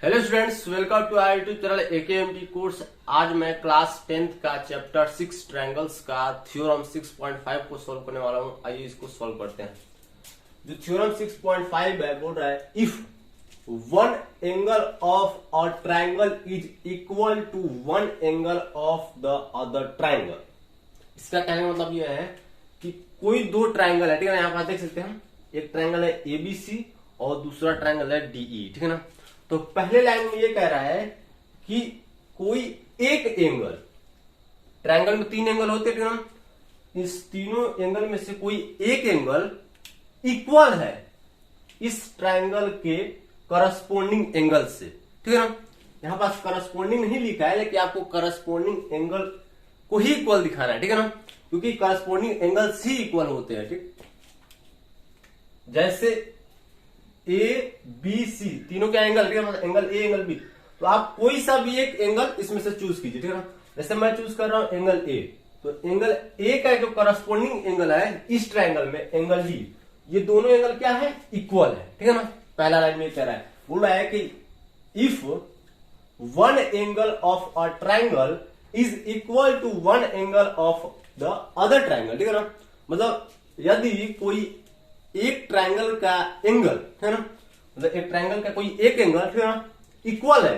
Hello students, welcome to our YouTube channel AKMT course. आज मैं class 10th का chapter 6 triangles का theorem 6.5 को सॉल्व करने वाला हूं। आइए इसको सॉल्व करते हैं। जो थ्योरम 6.5 है बोल रहा है if one angle of a triangle is equal to one angle of the other triangle. इसका कहने का मतलब यह है कि कोई दो ट्रायंगल है, ठीक है ना। यहाँ पर देख सकते हैं एक ट्रायंगल है ABC और दूसरा ट्रायंगल है DE, ठीक है ना। तो पहले लाइन में ये कह रहा है कि कोई एक एंगल, ट्रायंगल में तीन एंगल होते हैं, इस तीनों एंगल में से कोई एक एंगल इक्वल है इस ट्रायंगल के करस्पॉन्डिंग एंगल से, ठीक है ना। यहां पास करस्पॉन्डिंग नहीं लिखा है, लेकिन आपको करस्पॉन्डिंग एंगल को ही इक्वल दिखाना है, ठीक है ना, क्योंकि करस्पॉन्डिंग एंगल्स ही इक्वल होते हैं, ठीक। जैसे ABC तीनों के एंगल, ठीक है, मतलब एंगल A एंगल B, तो आप कोई सा भी एक एंगल इसमें से चूज कीजिए, ठीक है ना। जैसे मैं चूज कर रहा हूं एंगल A, तो एंगल A का जो करस्पॉन्डिंग एंगल है इस ट्रायंगल में एंगल D, ये दोनों एंगल क्या है, इक्वल है, ठीक है ना। पहला लाइन में कह रहा है, बोल रहा है कि if one angle of a triangle is equal to one angle of the other triangle, ठीक है ना। मतलब यदि कोई एक ट्रायंगल का एंगल, है ना, मतलब एक ट्रायंगल का कोई एक एंगल, ठीक है ना, इक्वल है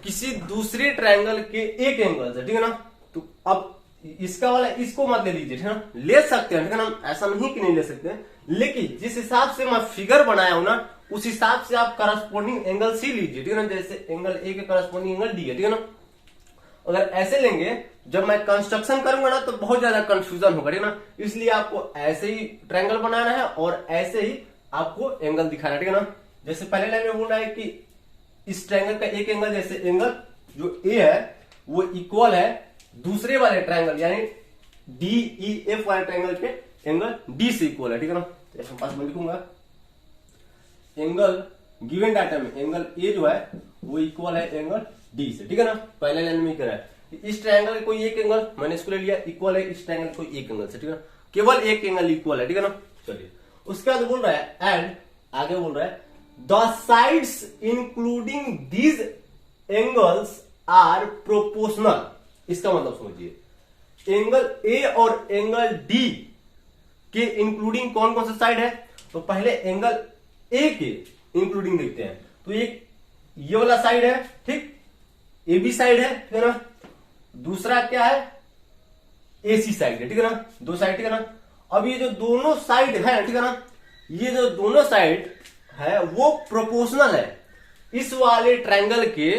किसी दूसरे ट्रायंगल के एक एंगल से, ठीक है ना। तो अब इसका वाला इसको मत ले लीजिए, ठीक है ना, ले सकते हैं, ठीक है ना, ऐसा नहीं कि नहीं ले सकते हैं, लेकिन जिस हिसाब से मैं फिगर बनाया हूं ना उस हिसाब से आप करस्पॉन्डिंग एंगल सी लीजिए, ठीक है ना। जैसे एंगल ए के करस्पॉन्डिंग एंगल डी है, ठीक है ना। अगर ऐसे लेंगे, जब मैं कंस्ट्रक्शन करूंगा ना तो बहुत ज्यादा कंफ्यूजन होगा, ठीक है ना। इसलिए आपको ऐसे ही ट्रायंगल बनाना है और ऐसे ही आपको एंगल दिखाना है, ठीक है ना। जैसे पहले लाइन में बोल रहा है कि इस ट्रायंगल का एक एंगल, जैसे एंगल जो A है वो इक्वल है दूसरे वाले ट्रायंगल यानी DEF वाले ट्रायंगल के एंगल D से इक्वल है, ठीक है ना। तो पास में लिखूंगा एंगल गिवन डाटा में एंगल A जो है वो इक्वल है एंगल D से, ठीक है ना। पहले लाइन में कह रहा है इस ट्रायंगल का कोई एक एंगल, मैंने इसको ले लिया, इक्वल है इस ट्रायंगल कोई एक एंगल से, ठीक है ना। केवल एक एंगल इक्वल है, ठीक है ना। चलिए उसके बाद बोल रहा है एंड आगे बोल रहा है the sides including these angles are proportional. इसका मतलब समझिए एंगल A और एंगल D के इंक्लूडिंग कौन कौन सा साइड है। तो पहले एंगल A के इंक्लूडिंग देखते हैं, तो एक ये वाला साइड है, ठीक, AB साइड है, ठीक है ना। दूसरा क्या है, AC साइड है, ठीक है ना, दो साइड, ठीक है ना। अब ये जो दोनों साइड है, ठीक है ना, ये जो दोनों साइड है वो प्रोपोर्शनल है इस वाले ट्रायंगल के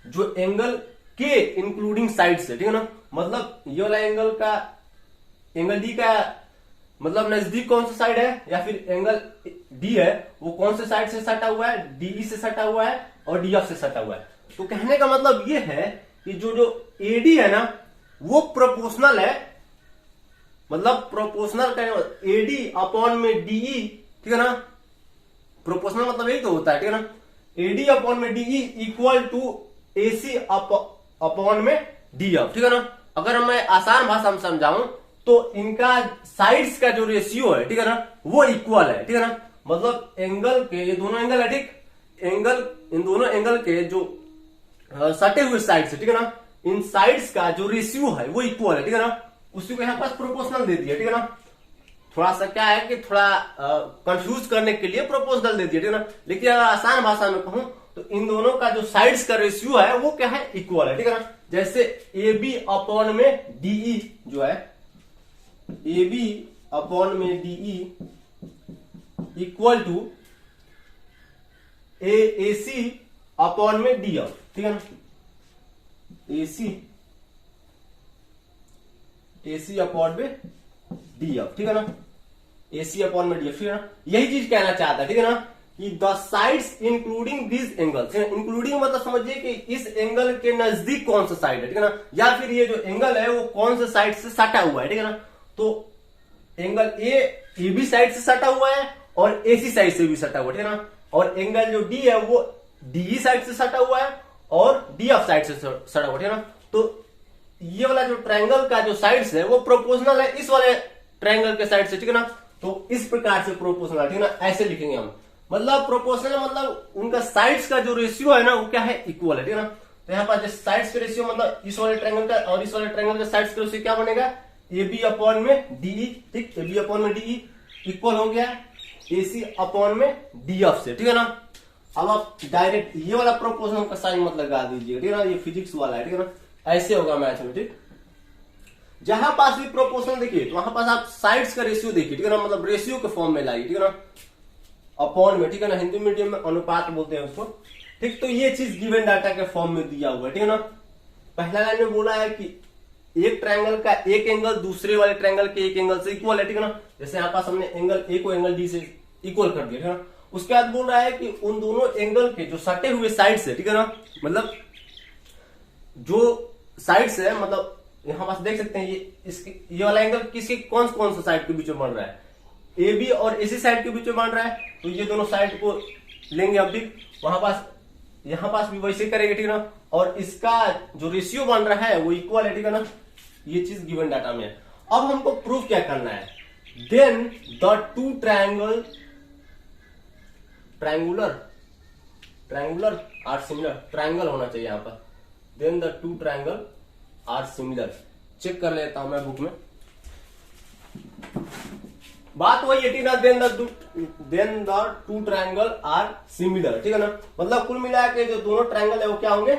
जो एंगल के इंक्लूडिंग साइड से, ठीक है ना। मतलब ये वाला एंगल का एंगल D का मतलब नजदीक कौन सा साइड है, या फिर एंगल D है वो कौन से साइड से सटा हुआ है, DE से सटा हुआ है और DF से सटा हुआ है। तो कहने का मतलब ये है कि जो AD है ना वो प्रोपोर्शनल है, मतलब प्रोपोर्शनल का AD अपॉन में DE, ठीक है ना। प्रोपोर्शनल मतलब यही तो होता है, ठीक है ना। AD अपॉन में DE equal to AC upon में DF, ठीक है ना। अगर मैं आसान भाषा में समझाऊं तो इनका साइड्स का जो रेशियो है, ठीक है ना, वो इक्वल है, ठीक है ना। मतलब एंगल के ये दोनों एंगल है, ठीक, एंगल इन दोनों एंगल के जो सटे हुए साइड से, ठीक है ना, इन साइड्स का जो रेशियो है वो इक्वल है, ठीक है ना। उसी को यहां पास प्रोपोर्शनल दे दिया, ठीक है ना। थोड़ा सा क्या है कि थोड़ा कंफ्यूज करने के लिए प्रोपोर्शनल दे दिया, ठीक है ना। लेकिन अगर आसान भाषा में कहूं तो इन दोनों का जो साइड्स का रेशियो है वो क्या है, इक्वल है, ठीक है ना। जैसे AB अपॉन में DE जो है, AB अपॉन में DE equal to AC upon में DF, ठीक है ना। AC अपॉन में DF, ठीक है ना, AC अपॉन में DF, ठीक है ना। यही चीज कहना चाहता है, ठीक है ना, कि the sides including this angles, including मतलब समझिए कि इस एंगल के नजदीक कौन सा साइड है, ठीक है ना, या फिर ये जो एंगल है वो कौन से साइड से सटा हुआ है, ठीक है ना। तो एंगल AB साइड से सटा हुआ है और AC साइड से भी सटा हुआ है, ठीक है ना। और एंगल जो D है वो DE साइड से सटा हुआ है और DF साइड से सटा हुआ, ठीक है ना। तो ये वाला जो ट्रायंगल का जो साइड्स है वो प्रोपोर्शनल है इस वाले ट्रायंगल के साइड से, ठीक है ना। तो इस प्रकार से प्रोपोर्शनल, ठीक है ना, ऐसे लिखेंगे हम। मतलब प्रोपोर्शनल मतलब उनका साइड्स का जो रेशियो है ना वो क्या है, इक्वल है, ठीक है ना। तो यहाँ पर साइड्स का रेशियो मतलब इस वाले ट्रायंगल का और इस वाले ट्रायंगल का साइड्स का रेशियो क्या बनेगा, ए बी अपॉन में डीई, ठीक, ए बी अपॉन में डीई इक्वल हो गया ए सी अपॉन में डी एफ से, ठीक है ना। अब आप डायरेक्ट ये वाला प्रोपोर्शनल का साइन मत लगा दीजिए, ठीक है ना, ये फिजिक्स वाला है, ठीक है ना, ऐसे होगा मैथ में, ठीक। जहां पास भी प्रोपोर्शनल देखिए तो वहां पास आप साइड्स का रेशियो देखिए, ठीक है ना, मतलब रेशियो के फॉर्म में लाइए, ठीक है ना, अपॉन में, ठीक है ना, हिंदी मीडियम में अनुपात बोलते हैं उसको, ठीक। तो ये चीज गिवन डाटा के फॉर्म में दिया हुआ है, ठीक है ना। पहला लाइन में बोला है कि एक ट्रायंगल का एक एंगल दूसरे वाले ट्रायंगल के एक एंगल से इक्वल है, ठीक है ना। जैसे यहाँ पास हमने एंगल ए को एंगल डी से इक्वल कर दिया, ठीक है ना। उसके बाद बोल रहा है कि उन दोनों एंगल के जो सटे हुए साइड्स है, ठीक है ना, मतलब जो साइड्स है, मतलब यहाँ पास देख सकते हैं ये वाला एंगल किसके कौन सा साइड के बीच में बन रहा है, ए बी और एसी साइड के बीच में बन रहा है। तो ये दोनों साइड को लेंगे अब भी, वहां पास यहां पास भी वैसे करेंगे, ठीक है ना। और इसका जो रेशियो बन रहा है वो इक्वल है, ठीक है ना। ये चीज गिवन डाटा में है। अब हमको प्रूफ क्या करना है, then the two triangular are similar, triangle होना चाहिए यहाँ पर, then the two triangle are similar. Check कर लेता हूं मैं बुक में, बात वही है, ठीक है ना, then the two triangle are similar, ठीक है ना। मतलब कुल मिला के जो दोनों ट्रायंगल है वो क्या होंगे,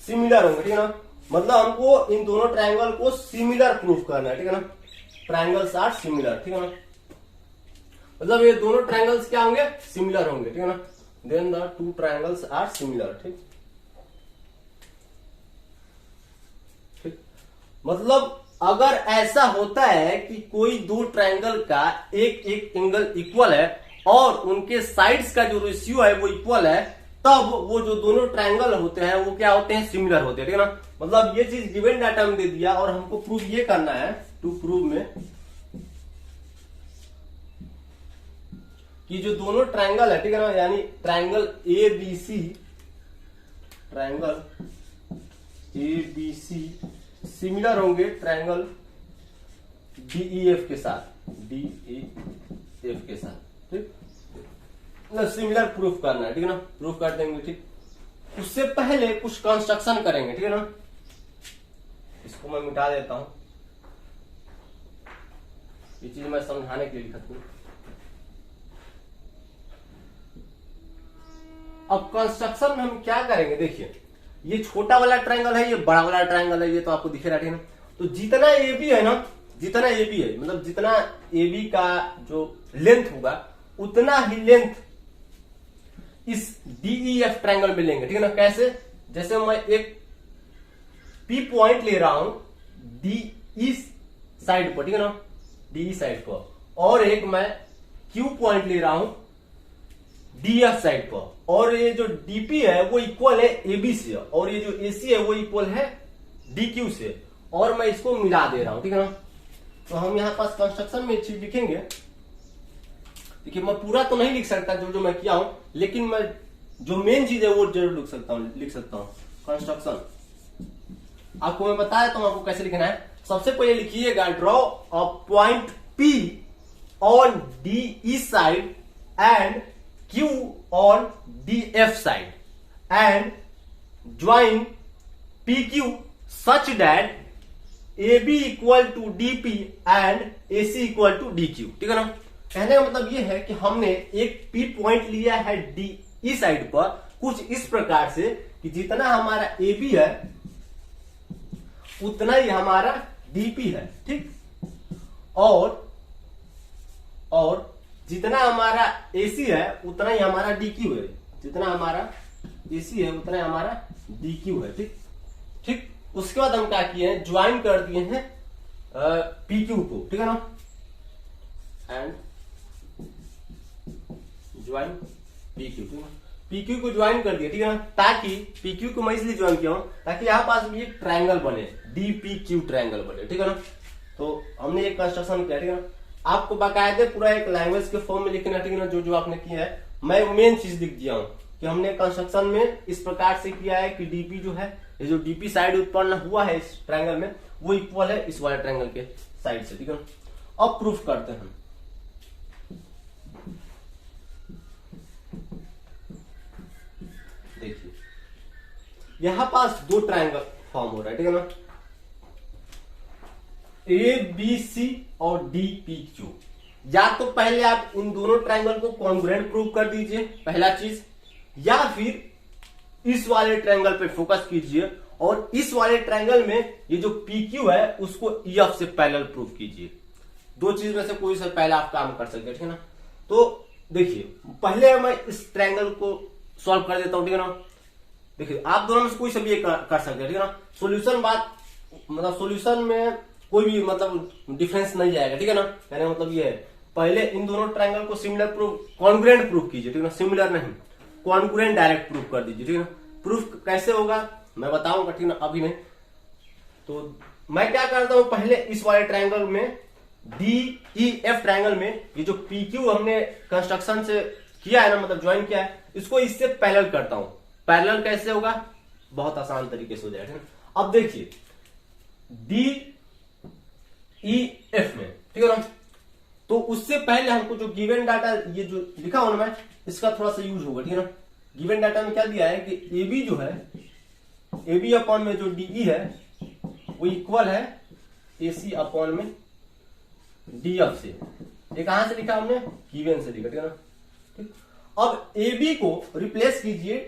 सिमिलर होंगे, ठीक है ना। मतलब हमको इन दोनों ट्रायंगल को सिमिलर प्रूफ करना है, ठीक है ना, ट्रायंगल्स आर सिमिलर, ठीक है ना। मतलब ये दोनों ट्रायंगल्स क्या होंगे, सिमिलर होंगे, ठीक है ना, then the two triangles are similar, ठीक। मतलब अगर ऐसा होता है कि कोई दो ट्रायंगल का एक एंगल इक्वल है और उनके साइड्स का जो रेशियो है वो इक्वल है, तब वो जो दोनों ट्रायंगल होते हैं वो क्या होते हैं, सिमिलर होते हैं, ठीक है ना। मतलब ये चीज गिवन डाटा में दे दिया और हमको प्रूफ ये करना है, टू प्रूव में कि जो दोनों ट्रायंगल है, ठीक है ना, यानी triangle A B C, triangle A B C similar होंगे ट्रायंगल डीईएफ के साथ, डीईएफ के साथ, ठीक। मतलब सिमिलर प्रूफ करना है, ठीक है ना, प्रूफ कर देंगे, ठीक। उससे पहले कुछ कंस्ट्रक्शन करेंगे, ठीक है ना। इसको मैं मिटा देता हूं, ये चीज मैं समझाने के लिए लिखा हूं। अब कंस्ट्रक्शन में हम क्या करेंगे, देखिए ये छोटा वाला ट्रायंगल है, ये बड़ा वाला ट्रायंगल है, ये तो आपको दिखे रहा है ना। तो जितना ए बी है ना, जितना ए बी है, मतलब जितना ए बी का जो लेंथ होगा उतना ही लेंथ इस डीईएफ ट्रायंगल में लेंगे, ठीक है ना। कैसे, जैसे मैं एक पी पॉइंट ले रहा हूं डी साइड पर, ठीक है ना, डी साइड पर, और एक मैं क्यू पॉइंट ले रहा हूं डीएफ साइड पर, और ये जो डीपी है वो इक्वल है एबी से, और ये जो एसी है वो इक्वल है डीक्यू से, और मैं इसको मिला दे रहा हूं, ठीक है ना। तो हम यहां पास कंस्ट्रक्शन में चीज लिखेंगे, देखिए मैं पूरा तो नहीं लिख सकता जो मैं किया हूं, लेकिन मैं जो मेन चीज है वो जरूर लिख सकता हूं। कंस्ट्रक्शन आपको मैं बताया तो आपको कैसे लिखना है। सबसे पहले लिखिएगा, draw a point P on D side and Q on DF side and join PQ such that AB equal to DP and AC equal to DQ, ठीक है ना। कहने का मतलब ये है कि हमने एक P पॉइंट लिया है DE साइड पर कुछ इस प्रकार से कि जितना हमारा AB है उतना ही हमारा DP है, ठीक, और जितना हमारा AC है उतना ही हमारा DQ है, जितना हमारा AC है उतना ही हमारा DQ है, ठीक ठीक। उसके बाद हम क्या किए हैं, ज्वाइन कर दिए हैं PQ को, ठीक है ना, एंड ज्वाइन PQ, ठीक है, PQ को ज्वाइन कर दिया, ठीक है ना। ताकि PQ को मैं इसलिए ज्वाइन किया हूं ताकि यहां पास भी एक ट्रायंगल बने, DPQ ट्रायंगल बने, ठीक है ना। तो हमने एक कंस्ट्रक्शन किया, ठीक है ना। आपको बाकायदे पूरा एक लैंग्वेज के फॉर्म में लिखना, ठीक है ना, जो आपने किया है। मैं मेन चीज लिख दिया हूं कि हमने कंस्ट्रक्शन में इस प्रकार से किया है कि डीपी जो है, ये जो डीपी साइड उत्पन्न हुआ है इस ट्रायंगल में वो इक्वल है इस वाले ट्रायंगल के साइड से, ठीक है ना। अब प्रूफ करते हैं। देखिए यहां पास दो ट्रायंगल फॉर्म हो रहा है, ठीक है ना, ए बी सी और डी पी क्यू। या तो पहले आप इन दोनों ट्रायंगल को कॉन्ग्रुएंट प्रूव कर दीजिए, पहला चीज, या फिर इस वाले ट्रायंगल पे फोकस कीजिए और इस वाले ट्रायंगल में ये जो पी क्यू है उसको ई एफ से पैरेलल प्रूव कीजिए। दो चीज में से कोई से पहले आप काम कर सकते हैं, ठीक है ना। तो देखिए पहले मैं इस ट्रायंगल को सॉल्व कर देता हूं, ठीक है ना। देखिए आप दोनों में से कोई से भी एक कर सकते हैं, ठीक है ना। सॉल्यूशन बात मतलब सॉल्यूशन में कोई भी मतलब डिफरेंस नहीं जाएगा, ठीक है ना। कहने का मतलब ये है पहले इन दोनों ट्रायंगल को सिमिलर प्रूफ कॉन्ग्रुएंट प्रूफ कीजिए, ठीक है ना। सिमिलर नहीं, कॉन्ग्रुएंट डायरेक्ट प्रूफ कर दीजिए, ठीक है ना। प्रूफ कैसे होगा मैं बताऊंगा, ठीक है ना, अभी नहीं। तो मैं क्या करता हूं, पहले इस वाले ट्रायंगल में डी ई एफ ट्रायंगल में ये जो पी क्यू हमने कंस्ट्रक्शन से किया है ना, मतलब ज्वाइन किया है, इसको इससे पैरेलल करता हूं। पैरेलल कैसे होगा, बहुत आसान तरीके से हो जाएगा, ठीक है। अब देखिए डी ई एफ में, ठीक है ना, तो उससे पहले हमको जो गिवन डाटा ये जो लिखा हो ना मैं, इसका थोड़ा सा यूज होगा, ठीक है ना। गिवन डाटा में क्या दिया है कि ए बी जो है, ए बी अपॉन में जो डीई है वो इक्वल है ए सी अपॉन में डी एफ से। ये कहां से लिखा हमने, गिवन से लिखा, ठीक है ना। ठीक, अब ए बी को रिप्लेस कीजिए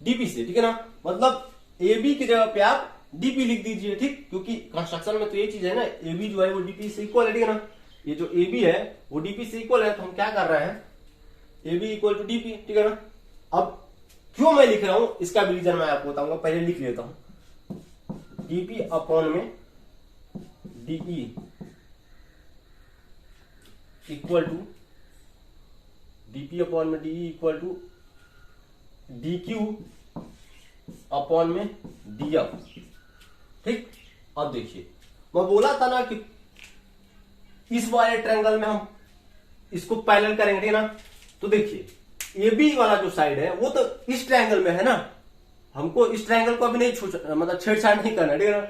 डीपी से, ठीक है ना। मतलब ए बी की जगह पे आप डीपी लिख दीजिए, ठीक, क्योंकि कंस्ट्रक्शन में तो ये चीज है ना, ए बी जो है वो डीपी से इक्वल है, ठीक है ना। ये जो ए बी है वो डीपी से इक्वल है, तो हम क्या कर रहे हैं, A B equal to DP, ठीक है ना। अब क्यों मैं लिख रहा हूं इसका भी रीजन मैं आपको बताऊंगा, पहले लिख लेता हूं। डीपी अपॉन में DE equal to DP upon में DE equal to D Q upon में डी एफ, ठीक। अब देखिए मैं बोला था ना कि इस वाले ट्रायंगल में हम इसको पैरेलल करेंगे, ठीक है ना। तो देखिए ए बी वाला जो साइड है वो तो इस ट्रायंगल में है ना, हमको इस ट्रायंगल को अभी नहीं मतलब छेड़छाड़ नहीं करना, ठीक है ना।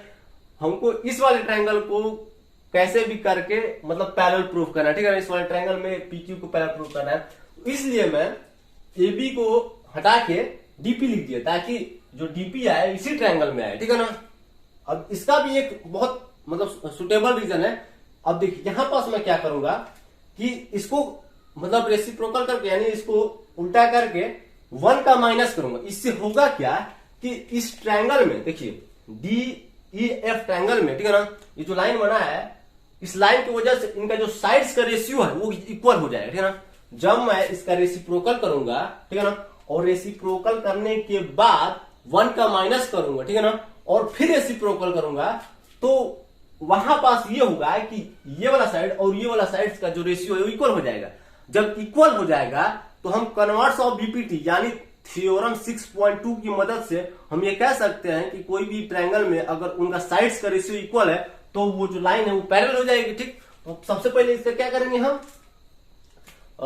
हमको इस वाले ट्रायंगल को कैसे भी करके मतलब पैरेलल प्रूफ करना है, ठीक है ना। इस वाले ट्रायंगल में पी क्यू को पैरेलल प्रूफ करना है, तो इसलिए मैं ए बी को हटा के डीपी लिख दिया ताकि जो डीपी आए इसी ट्रायंगल में आए, ठीक है ना। अब इसका भी एक बहुत मतलब सुटेबल रीजन है। अब देखिए यहां पास मैं क्या करूंगा कि इसको मतलब रेसिप्रोकल करके यानी इसको उल्टा करके 1 का माइनस करूंगा। इससे होगा क्या कि इस ट्रायंगल में देखिए डी ई एफ ट्रायंगल में, ठीक है ना, ये जो लाइन बना है इस लाइन की वजह से इनका जो साइड्स का रेशियो है वो इक्वल हो जाएगा, ठीक है ना। जब मैं इसका रेसिप्रोकल करूंगा, ठीक है ना, और रेसिप्रोकल करने के बाद 1 का माइनस करूंगा, ठीक है ना, और फिर रेसिप्रोकल करूंगा, तो वहां पास ये होगा कि ये वाला साइड और ये वाला साइड का जो रेशियो है वो इक्वल हो जाएगा। जब इक्वल हो जाएगा तो हम कन्वर्स ऑफ बीपीटी यानी थ्योरम 6.2 की मदद से हम ये कह सकते हैं कि कोई भी ट्रायंगल में अगर उनका साइड्स का रेशियो इक्वल है तो वो जो लाइन है वो पैरेलल हो जाएगी, ठीक। तो सबसे पहले इसका क्या करेंगे, हम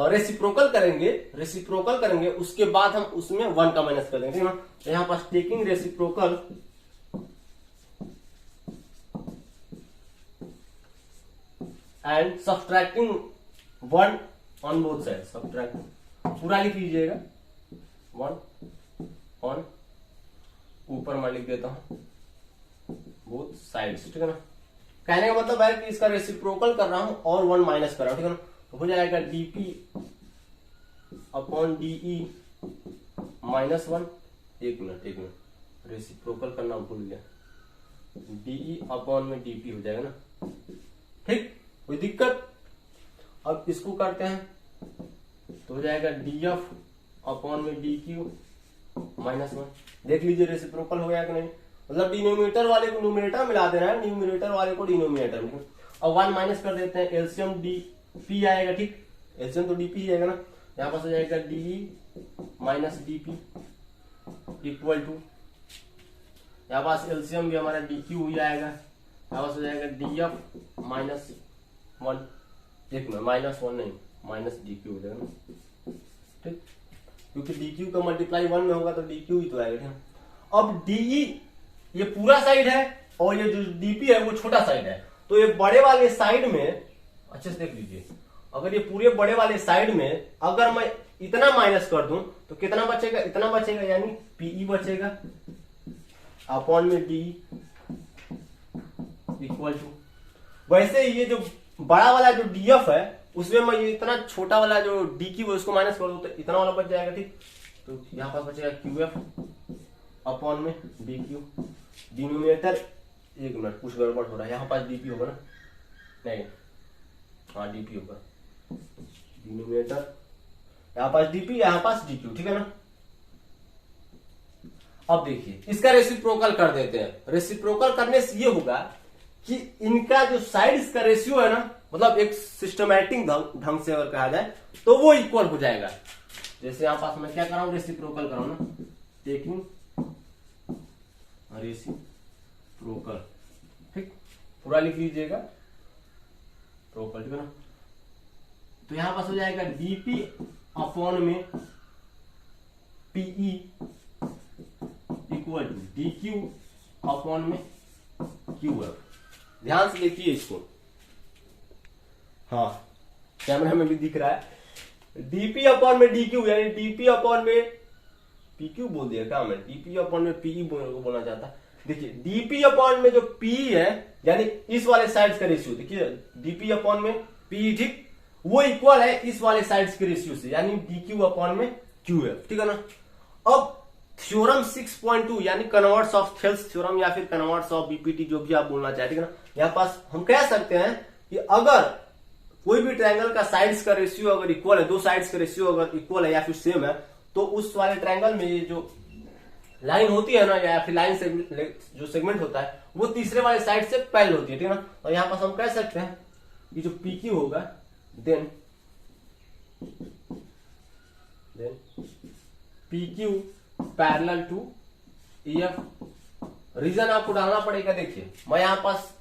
रेसिप्रोकल करेंगे, उसके बाद हम उसमें 1 का माइनस कर देंगे, ठीक है ना। यहां पास taking reciprocal and subtracting 1 on both side, subtract पूरा लिख लीजिएगा 1 ऑन, ऊपर मैं लिख देता हूं बोथ साइड्स, ठीक है ना। कहने का मतलब है कि इसका रेसिप्रोकल कर रहा हूं और 1 माइनस कर रहा हूं, ठीक है ना। तो हो जाएगा डीपी अपॉन डीई माइनस 1, एक मिनट रेसिप्रोकल करना भूल गया, डीई अपॉन में डीपी हो जाएगा ना, ठीक, कोई दिक्कत। अब इसको करते हैं तो हो जाएगा डीएफ अपॉन में डी क्यू माइनस 1। देख लीजिए रेसिप्रोकल हो गया कि नहीं, मतलब डिनोमिनेटर वाले को न्यूमरेटर मिला देना है, न्यूमरेटर वाले को डिनोमिनेटर में, और 1 माइनस कर देते हैं, एलसीएम डी पी आएगा, ठीक, एलसीएम तो डीपी आएगा ना। यहां पास हो जाएगा DE minus DP equal to, यहां पास एलसीएम भी हमारा डी क्यू ही आएगा, यहां पास हो जाएगा डीएफ माइनस 1, एक मिनट माइनस 1 नहीं माइनस डी क्यू हो जाएगा ना, ठीक, क्योंकि डी क्यू का मल्टीप्लाई 1 में होगा तो डी क्यू ही तो आएगा, ठीक। अब डीई ये पूरा साइड है और ये जो डीपी है वो छोटा साइड है, तो ये बड़े वाले साइड में अच्छे से देख लीजिए, अगर ये पूरे बड़े वाले साइड में अगर मैं इतना माइनस कर दूं तो कितना बचेगा, इतना बचेगा, यानी पीई बचेगा अपॉन में डी इक्वल टू। वैसे ही ये जो बड़ा वाला जो डीएफ है उसमें मैं ये इतना छोटा वाला जो डी क्यू है उसको माइनस कर दूं तो इतना वाला बच जाएगा, ठीक। तो यहां पास बचेगा क्यू एफ अपॉन में डी क्यू, डिनोमिनेटर, एक मिनट कुछ गड़बड़ हो रहा है, यहाँ पास डीपी होगा ना, नहीं हाँ डीपी होगा, डिनोमिनेटर यहाँ पास डीपी, यहाँ पास डीक्यू, ठीक है ना। अब देखिए इसका रेसिप्रोकल कर देते हैं। रेसिप्रोकल करने से ये होगा कि इनका जो साइड्स का रेशियो है ना, मतलब एक सिस्टमैटिक ढंग से अगर कहा जाए तो वो इक्वल हो जाएगा। जैसे यहां पास मैं क्या कर रहा हूं, रेसिप्रोकल कर रहा हूं ना, टेकिंग रेसिप्रोकल, ठीक, पूरा लिख लीजिएगा प्रोकल, ठीक है ना। तो यहां पास हो जाएगा डीपी अपॉन में PE equal to D Q upon में क्यू एफ। ध्यान से देखिए इसको, हाँ कैमरा में भी दिख रहा है, डीपी अपॉन में डी क्यू, यानी डीपी अपॉन में पी क्यू बोल दिया क्या मैं, डीपी अपॉन में पीई बोलना चाहता। देखिए डीपी अपॉन में जो पीई है यानी इस वाले साइड्स का रेशियो, देखिए डीपी अपॉन में पीई, ठीक, वो इक्वल है इस वाले साइड्स के रेशियो से, यानी डी क्यू अपॉन में क्यू एफ, ठीक है ना। अब थ्योरम 6.2 यानी कन्वर्ट्स ऑफ थेल्स थ्योरम या फिर कन्वर्ट्स ऑफ बीपीटी, जो भी आप बोलना चाहते, ठीक है ना। यहाँ पास हम कह सकते हैं कि अगर कोई भी ट्रायंगल का साइड्स का रेशियो अगर इक्वल है, दो साइड्स का रेशियो अगर इक्वल है या फिर सेम है, तो उस वाले ट्रायंगल में ये जो लाइन होती है ना, या फिर लाइन से जो सेगमेंट होता है वो तीसरे वाले साइड से पैरेलल होती है, ठीक है ना। और यहाँ पास हम कह सकते हैं कि जो PQ होगा देन PQ parallel to EF। Reason आपको डालना पड़ेगा, देखिए मैं यहाँ पास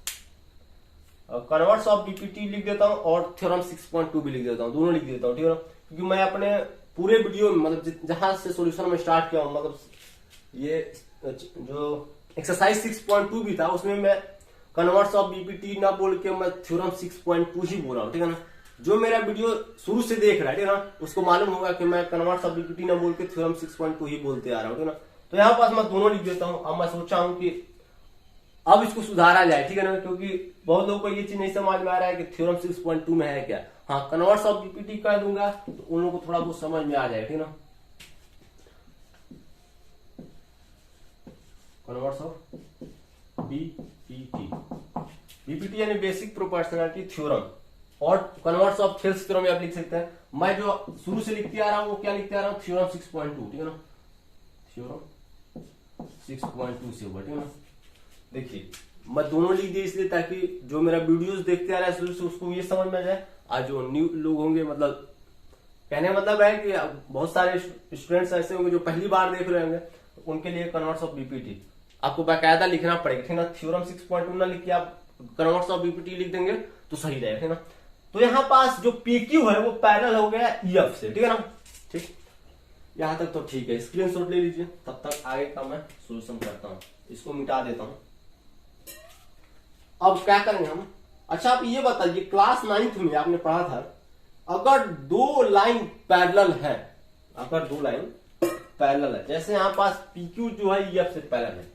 कन्वर्ट्स ऑफ बीपीटी लिख देता हूँ और थ्योरम 6.2 भी लिख देता हूँ, दोनों लिख देता हूँ, ठीक है ना। क्योंकि मैं अपने पूरे वीडियो में मतलब जहां से सॉल्यूशन में स्टार्ट किया हूं, मतलब ये जो एक्सरसाइज 6.2 भी था उसमें मैं कन्वर्ट्स ऑफ बीपीटी ना बोल के मैं थ्योरम 6.2 ही बोल रहा हूँ, ठीक है ना। जो मेरा वीडियो शुरू से देख रहा है, ठीक है ना, उसको मालूम होगा कि मैं कन्वर्ट्स ऑफ बीपीटी ना बोल के थ्योरम 6.2 ही बोलते आ रहा हूँ, ठीक है ना। तो यहाँ पास मैं दोनों लिख देता हूँ। अब मैं सोचा हूँ कि अब इसको सुधारा जाए, ठीक है ना, क्योंकि बहुत लोगों को ये चीज नहीं समझ में आ रहा है कि थ्योरम 6.2 में है क्या। हाँ कन्वर्ट्स ऑफ बीपीटी कह दूंगा तो उन लोगों को थोड़ा बहुत समझ में आ जाए, ठीक है ना। कन्वर्ट्स ऑफ बीपीटी, बीपीटी यानी बेसिक प्रोपोर्शनैलिटी थ्योरम, और कन्वर्ट्स ऑफ थेल्स थ्योरम आप लिख सकते हैं। मैं जो शुरू से लिखते आ रहा हूं वो क्या लिखते आ रहा हूं, थ्योरम 6.2, ठीक है ना, थ्योरम 6.2 से हुआ, ठीक है ना। देखिए मैं दोनों लिख दिए इसलिए ताकि जो मेरा वीडियोस देखते आ रहा है शुरू से उसको ये समझ में आ जाए। आज जो न्यू लोग होंगे, मतलब कहने का मतलब है कि बहुत सारे स्टूडेंट्स ऐसे होंगे जो पहली बार देख रहे होंगे, उनके लिए कन्वर्ट्स ऑफ बीपीटी आपको बाकायदा लिखना पड़ेगा, ठीक है ना। थ्योरम 6.2 ना लिख के आप कन्वर्ट्स ऑफ बीपीटी लिख देंगे तो सही रहेगा, ठीक है ना। तो यहाँ पास जो PQ है वो पैरेलल हो गया EF से, ठीक है ना। ठीक, यहां तक तो ठीक है, स्क्रीनशॉट ले लीजिए, तब तक आगे का मैं सोल्यूशन करता हूँ। इसको मिटा देता हूँ। अब क्या करेंगे हम, अच्छा आप ये बताइए क्लास 9th में आपने पढ़ा था अगर दो लाइन पैरेलल है, अगर दो लाइन पैरेलल है, जैसे यहां पास PQ जो है EF से पैरेलल है,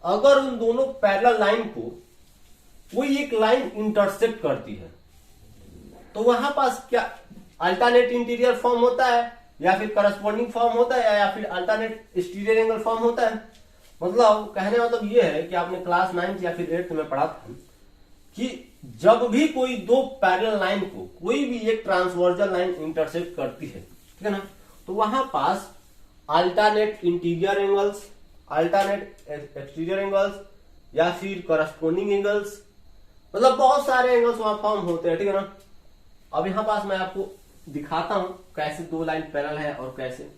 अगर उन दोनों पैरेलल लाइन को कोई एक लाइन इंटरसेक्ट करती है तो वहां पास क्या अल्टरनेट इंटीरियर फॉर्म होता है या फिर करस्पॉन्डिंग फॉर्म होता है या फिर अल्टरनेट एक्सटीरियर एंगल फॉर्म होता है। मतलब कहने मतलब ये है कि आपने क्लास 9th या फिर 8th में पढ़ा था कि जब भी कोई दो पैरेलल लाइन को कोई भी एक ट्रांसवर्जल लाइन इंटरसेक्ट करती है, ठीक है ना, तो वहां पास alternate interior angles, alternate exterior angles या फिर करस्पॉन्डिंग एंगल्स, मतलब बहुत सारे एंगल्स वहां फॉर्म होते हैं, ठीक है ना। अब यहां पास मैं आपको दिखाता हूं कैसे दो लाइन पैरेलल है और कैसे।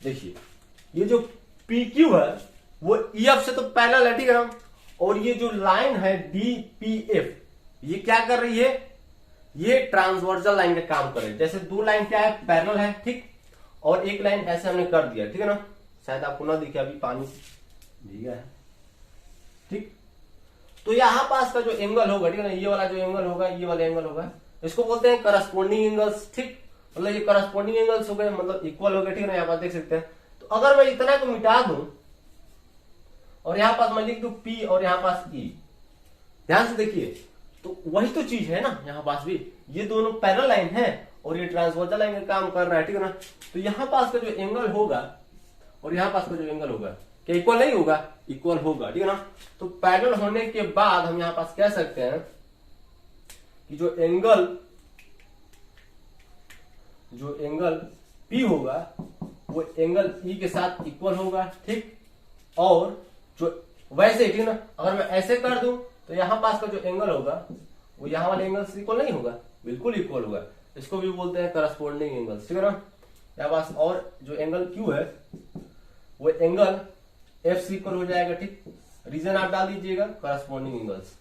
देखिए ये जो PQ है वो EF से तो पैरेलल है, ठीक है ना, और ये जो लाइन है DPF ये क्या कर रही है, ये ट्रांसवर्जल लाइन का काम कर रही है। जैसे दो लाइन क्या है पैरेलल है, ठीक, और एक लाइन ऐसे हमने कर दिया, ठीक है ना। शायद आपको ना दिखे, अभी पानी दिया है, ठीक। तो यहाँ पास का जो एंगल होगा, ठीक है ना, ये वाला जो एंगल होगा, ये वाला एंगल होगा, इसको बोलते हैं करस्पॉन्डिंग एंगल्स, ठीक। मतलब ये करस्पॉन्डिंग एंगल्स हो गए, मतलब इक्वल हो गए, ठीक है ना, यहाँ पास देख सकते हैं। तो अगर मैं इतना को मिटा दूं और यहाँ पास मैं लिख दूं P और यहाँ पास E, ध्यान से देखिए, तो वही तो चीज है ना, यहाँ पास भी ये दोनों पैरेलल लाइन है और ये ट्रांसवर्सल लाइन का काम कर रहा है, ठीक है ना। तो यहाँ पास का जो एंगल होगा और यहाँ पास का जो एंगल होगा, क्या इक्वल नहीं होगा? इक्वल होगा, ठीक है ना। तो पैरेलल होने के बाद हम यहाँ पास कह सकते हैं कि जो एंगल P होगा वो एंगल E के साथ इक्वल होगा, ठीक। और जो वैसे, ठीक है ना, अगर मैं ऐसे कर दूं तो यहाँ पास का जो एंगल होगा वो यहाँ वाले एंगल से इक्वल नहीं होगा, बिल्कुल इक्वल होगा। इसको भी बोलते हैं करस्पॉन्डिंग एंगल्स, ठीक है ना। यहाँ पास और जो एंगल Q है वो एंगल F से इक्वल हो जाएगा, ठीक। रीजन आप डाल दीजिएगा करस्पॉन्डिंग एंगल्स,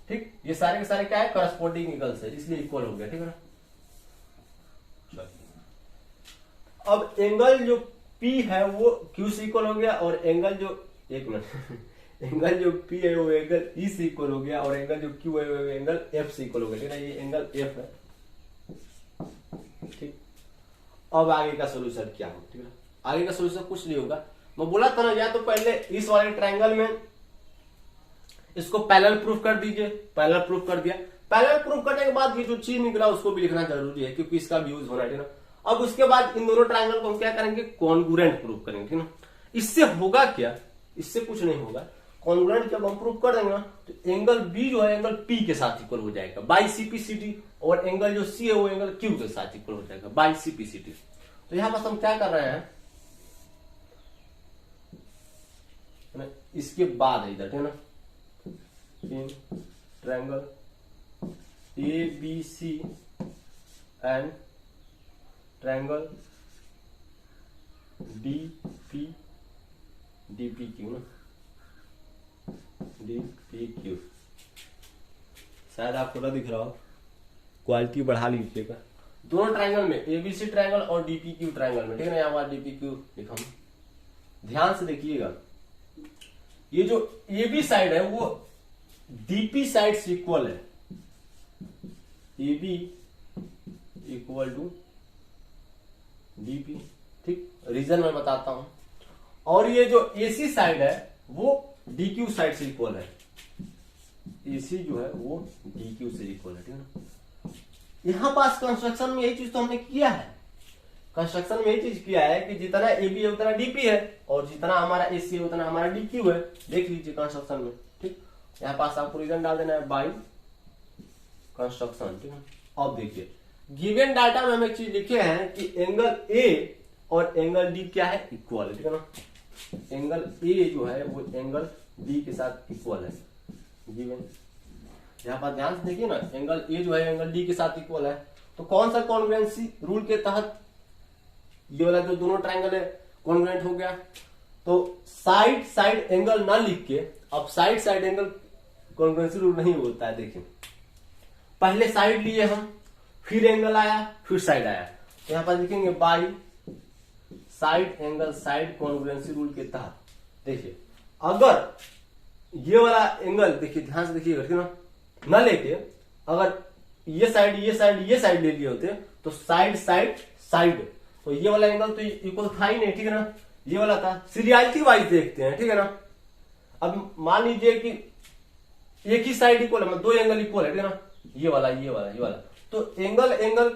ठीक। ये सारे के सारे क्या है? करस्पॉन्डिंग एंगल्स है, इसलिए इक्वल हो गया, ठीक है ना। अब एंगल जो P है वो Q से इक्वल हो गया और एंगल जो, एक मिनट एंगल जो P है वो एंगल E से इक्वल हो गया और एंगल जो Q है वो एंगल F से इक्वल हो गया, ठीक है। ये एंगल F है, ठीक। अब आगे का सोल्यूशन क्या हो, ठीक है। आगे का सोल्यूशन कुछ नहीं होगा, मैं बोला था ना, या तो पहले इस वाले ट्रायंगल में इसको पैरेलल प्रूफ कर दीजिए, पैरेलल प्रूफ कर दिया। पैरेलल प्रूफ करने के बाद ये जो चीज निकला उसको भी लिखना जरूरी है क्योंकि इसका भी यूज होना है, ठीक है। अब उसके बाद इन दोनों ट्रायंगल को हम क्या करेंगे? कॉन्ग्रुएंट प्रूफ करेंगे, ठीक है ना। इससे होगा क्या? इससे कुछ नहीं होगा। कॉन्ग्रुएंट जब हम प्रूफ कर देंगे ना तो एंगल बी जो है एंगल पी के साथ इक्वल हो जाएगा बाई सीपीसीटी, और एंगल जो सी है वो एंगल क्यू के साथ इक्वल हो जाएगा बाई सीपीसीटी। तो यहां पर हम क्या कर रहे हैं, इसके बाद है इधर, ठीक है ना, in triangle A B C and triangle D P Q ना, डी पी क्यू, शायद आपको ना दिख रहा हो, क्वालिटी बढ़ा लीजिएगा। दोनों ट्रायंगल में, एबीसी ट्रायंगल और डीपीक्यू ट्रायंगल में, ठीक है ना, यहाँ पर डीपीक्यू लिखा, ध्यान से देखिएगा। ये जो एबी साइड है वो डीपी साइड से इक्वल है, एबी इक्वल टू डीपी, ठीक। रीजन मैं बताता हूं। और ये जो एसी साइड है वो डीक्यू साइड से इक्वल है, एसी जो है वो डीक्यू से इक्वल है, ठीक है ना। यहां पास कंस्ट्रक्शन में यही चीज तो हमने किया है, कंस्ट्रक्शन में यही चीज किया है कि जितना एबी है उतना डीपी है और जितना हमारा एसी है उतना हमारा डीक्यू है। देख लीजिए कंस्ट्रक्शन में, ठीक। यहाँ पास आपको रीजन डाल देना है बाई कंस्ट्रक्शन, ठीक है। अब देखिए गिवन डाटा में हम एक चीज लिखे हैं कि एंगल ए और एंगल डी क्या है? इक्वल है, ठीक है ना। एंगल ए जो है वो एंगल डी के साथ इक्वल है, गिवन। यहाँ पर ध्यान से देखिए ना, एंगल ए जो है एंगल डी के साथ इक्वल है। तो कौन सा कॉन्ग्रुएंसी रूल के तहत ये वाला जो दोनों ट्रायंगल है कॉन्ग्रुएंट हो गया? तो साइड साइड एंगल ना लिख के अब side side angle congruency rule नहीं होता है। देखिए पहले साइड लिए हम, फिर एंगल आया, फिर साइड आया, तो यहां पर लिखेंगे by side angle side congruency rule के तहत। देखिए अगर ये वाला एंगल, देखिए ध्यान से देखिएगा, ठीक है ना, न लेके अगर ये साइड ये साइड ये साइड ले लिए होते तो साइड साइड साइड, तो ये वाला एंगल तो इक्वल था ही नहीं, ठीक है ना, ये वाला था। सीरियलिटी वाइज देखते हैं, ठीक है ना। अब मान लीजिए कि एक ही साइड इक्वल है, मतलब दो एंगल इक्वल है, ठीक है ना, ये वाला ये वाला ये वाला, तो एंगल एंगल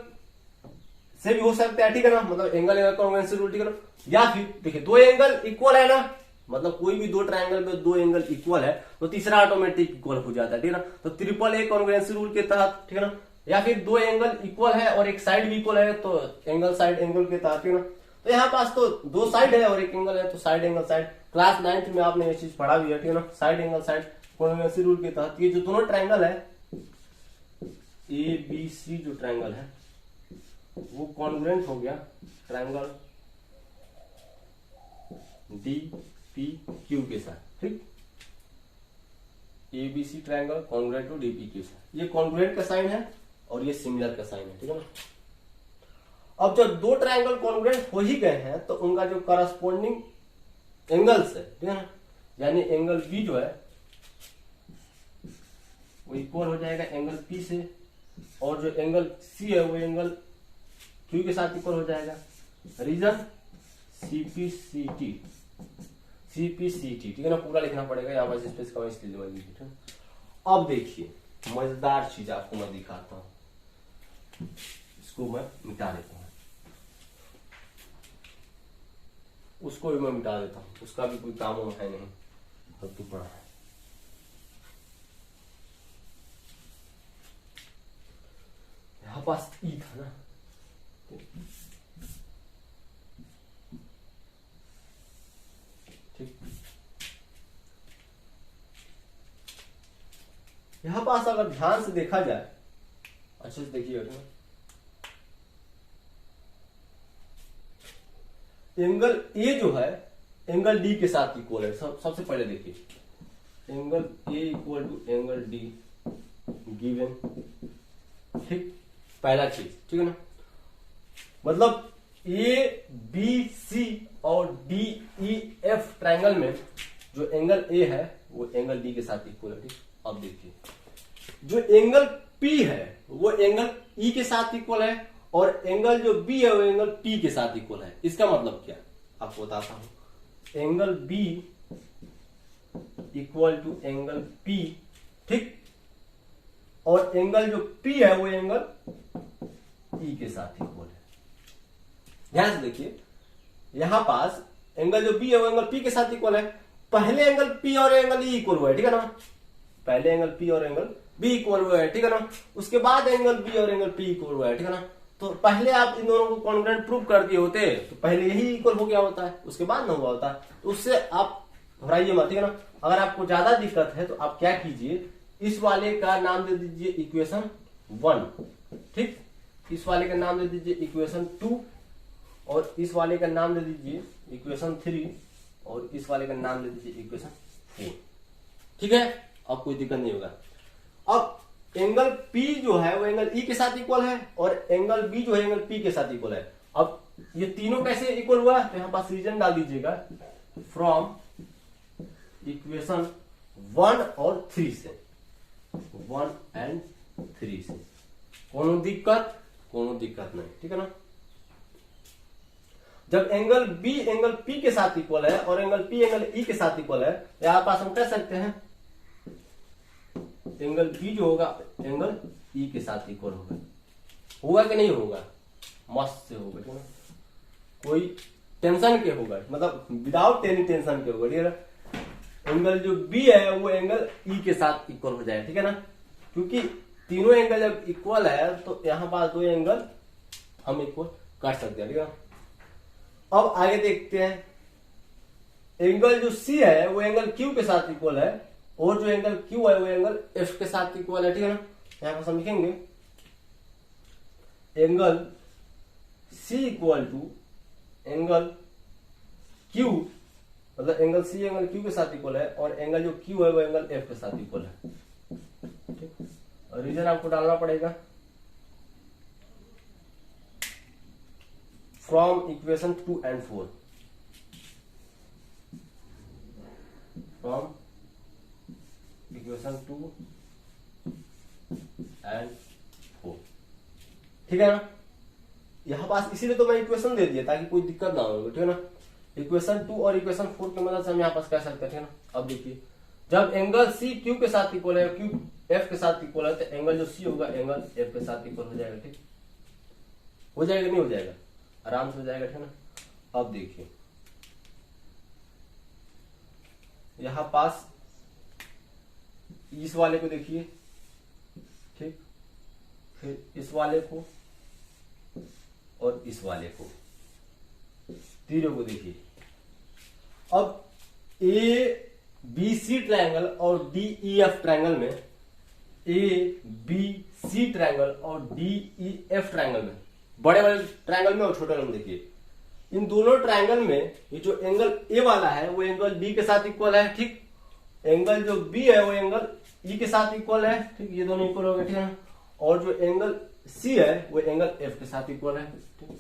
से भी हो सकता है, ठीक है ना, मतलब एंगल एंगल कॉन्ग्रुएंसी रूल, ठीक है ना। या फिर देखिए दो एंगल इक्वल है ना, मतलब कोई भी दो ट्रायंगल में दो एंगल इक्वल है तो तीसरा ऑटोमेटिक इक्वल हो जाता है, ठीक है ना। तो ट्रिपल ए कॉन्ग्रुएंसी रूल के तहत, ठीक है ना। या फिर दो एंगल इक्वल है और एक साइड भी इक्वल है तो एंगल साइड एंगल के तहत, ठीक है ना। तो यहाँ पास तो दो साइड है और एक एंगल है तो side angle side, class 9th में आपने ये चीज पढ़ा भी है, ठीक है ना। Side angle side congruency rule के तहत ये जो दोनों ट्रायंगल है ए बी सी जो ट्रायंगल है वो कॉन्ग्रुएंट हो गया ट्रायंगल डी पी क्यू के साथ, ठीक। A B C triangle congruent to D P Q साथ, ये कॉन्ग्रुएंट का साइन है और ये सिमिलर का साइन है, ठीक है ना। अब जब दो ट्रायंगल कॉन्ग्रुएंट हो ही गए हैं तो उनका जो करस्पॉन्डिंग एंगल्स है, ठीक है ना, यानी एंगल बी जो है वो इक्वल हो जाएगा एंगल पी से, और जो एंगल सी है वो एंगल क्यू के साथ इक्वल हो जाएगा। रीजन सीपीसीटी, सीपीसीटी, ठीक है ना, पूरा लिखना पड़ेगा, यहाँ पर स्पेस का इसलिए ठीक है। अब देखिए मजेदार चीज आपको मैं दिखाता हूं, इसको मैं मिटा देता हूं, उसको भी मैं मिटा देता हूं, उसका भी कोई काम है नहीं, फालतू पड़ा है। यहाँ पास ई था ना, ठीक, यहां पास अगर ध्यान से देखा जाए, अच्छे से देखिएगा, एंगल ए जो है एंगल डी के साथ इक्वल है। सबसे पहले देखिए angle A equal to angle D given, ठीक, पहला चीज, ठीक है ना, मतलब ए बी सी और डी ई एफ ट्रायंगल में जो एंगल ए है वो एंगल डी के साथ इक्वल है, ठीक। अब देखिए जो एंगल पी है वो एंगल ई के साथ इक्वल है, और एंगल जो बी है वो एंगल पी के साथ इक्वल है। इसका मतलब क्या, आपको बताता हूं, angle B equal to angle P, ठीक, और एंगल जो पी है वो एंगल ई के साथ इक्वल है। ध्यान से देखिए, यहां पास एंगल जो बी है वो एंगल पी के साथ इक्वल है। पहले एंगल पी और एंगल ई इक्वल हुआ है, ठीक है ना, पहले एंगल पी और एंगल बी इक्वल हुआ है, ठीक है ना, उसके बाद एंगल बी और एंगल पी इक्वल हुआ है, ठीक है ना। तो पहले आप इन दोनों को कॉन्ग्रुएंट प्रूव कर दिए होते तो पहले यही इक्वल हो गया होता है, उसके बाद ना हुआ होता, तो उससे आप घबराइए मत, ठीक है ना। अगर आपको ज्यादा दिक्कत है तो आप क्या कीजिए, इस वाले का नाम दे दीजिए इक्वेशन 1, ठीक, इस वाले का नाम दे दीजिए इक्वेशन 2, और इस वाले का नाम दे दीजिए इक्वेशन 3, और इस वाले का नाम दे दीजिए इक्वेशन 4, ठीक है। अब कोई दिक्कत नहीं होगा। अब एंगल P जो है वो एंगल E के साथ इक्वल है, और एंगल B जो है एंगल P के साथ इक्वल है। अब ये तीनों कैसे इक्वल हुआ, तो यहां पास रीजन डाल दीजिएगा फ्रॉम इक्वेशन 1 और 3 से, 1 एंड 3 से। कोनो दिक्कत नहीं, ठीक है ना। जब एंगल B एंगल P के साथ इक्वल है और एंगल P एंगल E के साथ इक्वल है, यहां पास हम कह सकते हैं एंगल B जो होगा एंगल E के साथ इक्वल होगा कि नहीं होगा, मस्त से होगा, ठीक है ना, कोई टेंशन के होगा, मतलब विदाउट एनी टेंशन के होगा, ठीक है ना। एंगल जो B है वो एंगल E के साथ इक्वल हो जाए, ठीक है ना, क्योंकि तीनों एंगल जब इक्वल है तो यहां पास दो एंगल हम इक्वल कर सकते हैं, ठीक है। अब आगे देखते हैं, एंगल जो C है वो एंगल Q के साथ इक्वल है, और जो एंगल Q है वो एंगल F के साथ इक्वल है, ठीक है ना। यहां पर हम लिखेंगे angle C equal to angle Q, मतलब एंगल C एंगल Q के साथ इक्वल है, और एंगल जो Q है वो एंगल F के साथ इक्वल है, ठीक। और रीजन आपको डालना पड़ेगा from equation 2 and 4, from equation 2 and 4, ठीक है ना। यहां पास इसीलिए तो मैं इक्वेशन दे दिया ताकि कोई दिक्कत ना हो, ठीक है ना। इक्वेशन 2 और इक्वेशन 4 की मदद से हम यहां पास कह सकते हैं, ठीक है ना। अब देखिए जब एंगल C Q के साथ इक्वल है, Q F के साथ इक्वल है, तो एंगल जो C होगा एंगल F के साथ इक्वल हो जाएगा, ठीक, हो जाएगा नहीं हो जाएगा, आराम से हो जाएगा, ठीक है ना। अब देखिए यहां पास इस वाले को देखिए, ठीक, फिर इस वाले को और इस वाले को, तीनों को देखिए। अब ए बी सी ट्रायंगल और डी ई एफ ट्रायंगल में, ए बी सी ट्रायंगल और डी ई एफ ट्रायंगल में, बड़े बड़े ट्रायंगल में और छोटे ट्रायंगल में देखिए, इन दोनों ट्रायंगल में ये जो एंगल ए वाला है वो एंगल डी के साथ इक्वल है, ठीक, एंगल जो बी है वो एंगल ई के साथ इक्वल है, ठीक, ये दोनों इक्वल हो गए, ठीक है ना। और जो एंगल सी है वो एंगल एफ के साथ इक्वल है, ठीक।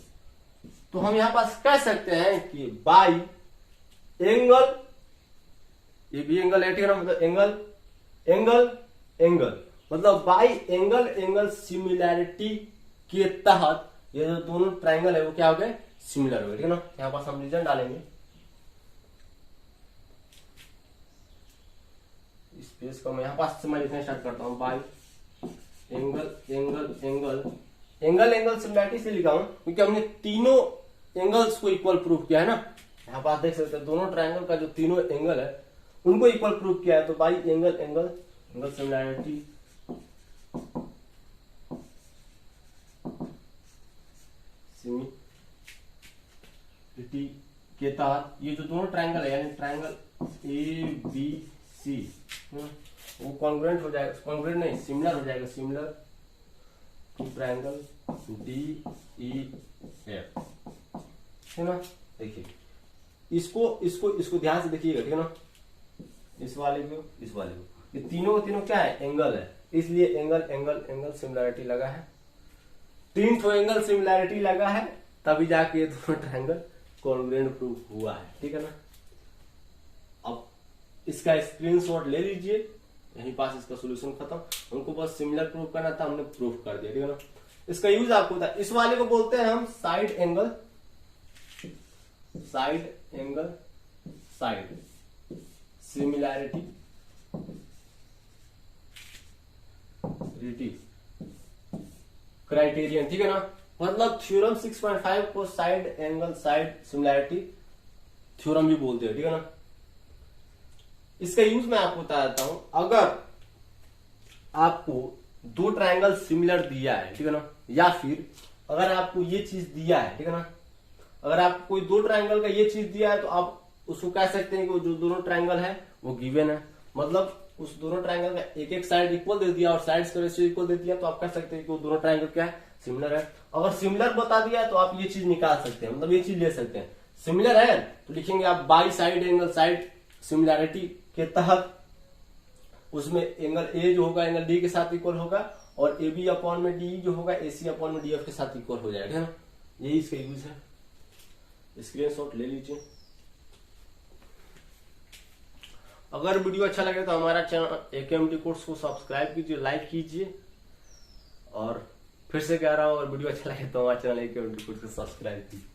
तो हम यहां पास कह सकते हैं कि बाई एंगल, ये भी एंगल है, ठीक है ना, मतलब एंगल एंगल एंगल, मतलब बाई एंगल एंगल सिमिलैरिटी के तहत ये जो दोनों ट्राइंगल है वो क्या हो गए, सिमिलर हो गए, ठीक है ना। यहां पास हम रीजन डालेंगे, इस पेज को मैं यहां पास से मैं लिखना स्टार्ट करता हूं, by angle angle angle angle angle similarity से लिखा हूं क्योंकि हमने तीनों एंगल्स को इक्वल प्रूफ किया है ना। यहां पास देख सकते हैं दोनों ट्राइंगल का जो तीनों एंगल है उनको इक्वल प्रूफ किया है, तो by angle angle angle similarity similarity के तहत ये जो दोनों ट्राइंगल है यानी ट्राइंगल ए बी सी वो कॉन्ग्रुएंट हो जाएगा, कॉन्ग्रुएंट नहीं सिमिलर हो जाएगा, similar to triangle D E F, है ना। देखिए इसको इसको इसको ध्यान से देखिएगा, ठीक है ना, इस वाले को इस वाले को, ये तीनों क्या है, एंगल है, इसलिए एंगल एंगल एंगल सिमिलैरिटी लगा है, तीन ठो एंगल सिमिलैरिटी लगा है, तभी जाके ये दोनों ट्राइंगल कॉन्ग्रुएंट प्रूफ हुआ है, ठीक है ना। अब इसका स्क्रीनशॉट ले लीजिए, यहीं पास इसका सोल्यूशन खत्म, उनको बस सिमिलर प्रूफ करना था, हमने प्रूफ कर दिया, ठीक है ना। इसका यूज आपको होता है, इस वाले को बोलते हैं हम side angle, side angle side similarity criterion, ठीक है ना। मतलब थ्योरम 6.5 को side angle side similarity theorem भी बोलते हैं, ठीक है ना। इसका यूज मैं आपको बता देता हूं, अगर आपको दो ट्राइंगल सिमिलर दिया है, ठीक है ना, या फिर अगर आपको ये चीज दिया है, ठीक है ना, अगर आपको कोई दो ट्राइंगल का ये चीज दिया है तो आप उसको कह सकते हैं कि जो दोनों ट्राइंगल है वो गिवन है, मतलब उस दोनों ट्राइंगल का एक एक साइड इक्वल दे दिया और साइड्स का रेशियो इक्वल दे दिया, तो आप कह सकते हैं कि वो दोनों ट्राइंगल क्या है, सिमिलर है। अगर सिमिलर बता दिया तो आप ये चीज निकाल सकते हैं, मतलब ये चीज ले सकते हैं। सिमिलर है तो लिखेंगे आप by side angle side similarity के तहत, उसमें एंगल ए जो होगा एंगल डी के साथ इक्वल होगा और ए बी अपॉन में डी जो होगा ए सी अपॉन में डी एफ के साथ इक्वल हो जाएगा, है ना। यही इसका यूज है, स्क्रीनशॉट ले लीजिए। अगर वीडियो अच्छा लगे तो हमारा चैनल एकेएमटी कोर्स को सब्सक्राइब कीजिए, लाइक कीजिए, और फिर से कह रहा हूं अगर वीडियो अच्छा लगे तो हमारा चैनल एकेएमटी कोर्स को सब्सक्राइब कीजिए।